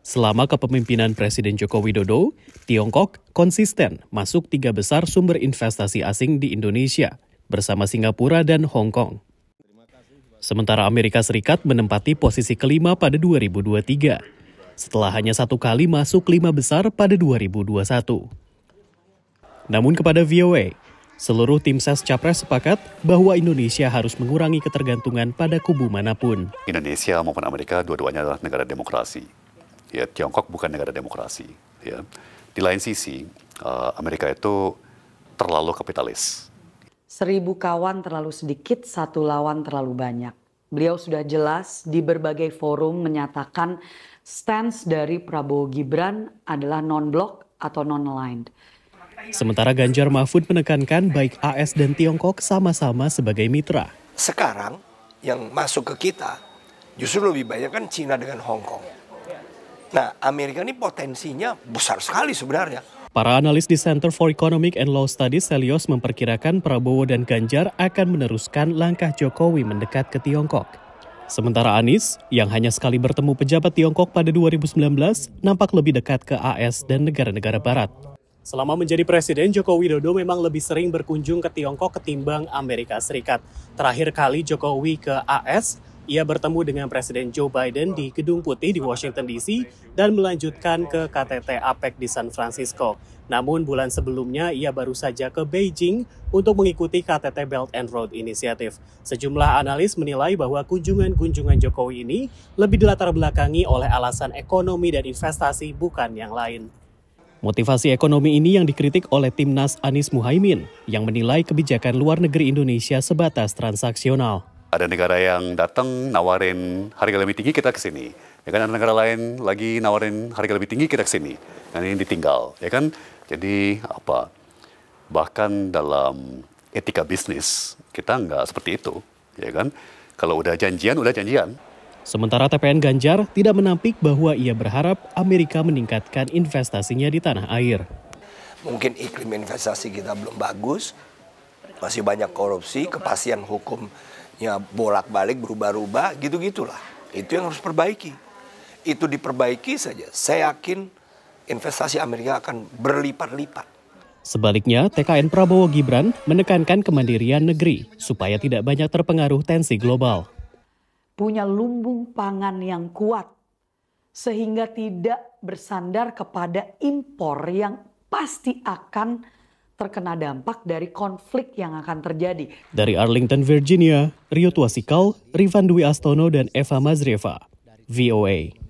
Selama kepemimpinan Presiden Joko Widodo, Tiongkok konsisten masuk 3 besar sumber investasi asing di Indonesia bersama Singapura dan Hong Kong. Sementara Amerika Serikat menempati posisi kelima pada 2023, setelah hanya 1 kali masuk 5 besar pada 2021. Namun kepada VOA, seluruh tim ses Capres sepakat bahwa Indonesia harus mengurangi ketergantungan pada kubu manapun. Indonesia maupun Amerika dua-duanya adalah negara demokrasi. Ya, Tiongkok bukan negara demokrasi. Ya. Di lain sisi, Amerika itu terlalu kapitalis. 1000 kawan terlalu sedikit, 1 lawan terlalu banyak. Beliau sudah jelas di berbagai forum menyatakan stance dari Prabowo Gibran adalah non-blok atau non-aligned. Sementara Ganjar Mahfud menekankan baik AS dan Tiongkok sama-sama sebagai mitra. Sekarang yang masuk ke kita justru lebih banyak kan Cina dengan Hong Kong. Nah, Amerika ini potensinya besar sekali sebenarnya. Para analis di Center for Economic and Law Studies Celios memperkirakan Prabowo dan Ganjar akan meneruskan langkah Jokowi mendekat ke Tiongkok. Sementara Anies, yang hanya sekali bertemu pejabat Tiongkok pada 2019, nampak lebih dekat ke AS dan negara-negara barat. Selama menjadi presiden, Joko Widodo memang lebih sering berkunjung ke Tiongkok ketimbang Amerika Serikat. Terakhir kali Jokowi ke AS, ia bertemu dengan Presiden Joe Biden di Gedung Putih di Washington DC dan melanjutkan ke KTT APEC di San Francisco. Namun bulan sebelumnya ia baru saja ke Beijing untuk mengikuti KTT Belt and Road Initiative. Sejumlah analis menilai bahwa kunjungan-kunjungan Jokowi ini lebih dilatar belakangi oleh alasan ekonomi dan investasi bukan yang lain. Motivasi ekonomi ini yang dikritik oleh Timnas Anies Muhaimin yang menilai kebijakan luar negeri Indonesia sebatas transaksional. Ada negara yang datang nawarin harga lebih tinggi, kita ke sini. Ya kan, ada negara lain lagi nawarin harga lebih tinggi, kita ke sini. Dan ini ditinggal, ya kan? Jadi apa? Bahkan dalam etika bisnis kita nggak seperti itu, ya kan? Kalau udah janjian, udah janjian. Sementara TPN Ganjar tidak menampik bahwa ia berharap Amerika meningkatkan investasinya di tanah air. Mungkin iklim investasi kita belum bagus, masih banyak korupsi, kepastian hukumnya bolak-balik, berubah-ubah, gitu-gitulah. Itu yang harus perbaiki. Itu diperbaiki saja, saya yakin investasi Amerika akan berlipat-lipat. Sebaliknya, TKN Prabowo Gibran menekankan kemandirian negeri supaya tidak banyak terpengaruh tensi global. Punya lumbung pangan yang kuat sehingga tidak bersandar kepada impor yang pasti akan terkena dampak dari konflik yang akan terjadi. Dari Arlington, Virginia, Rio Tuasikal, Rifan Dwi Astono dan Eva Mazrieva, VOA.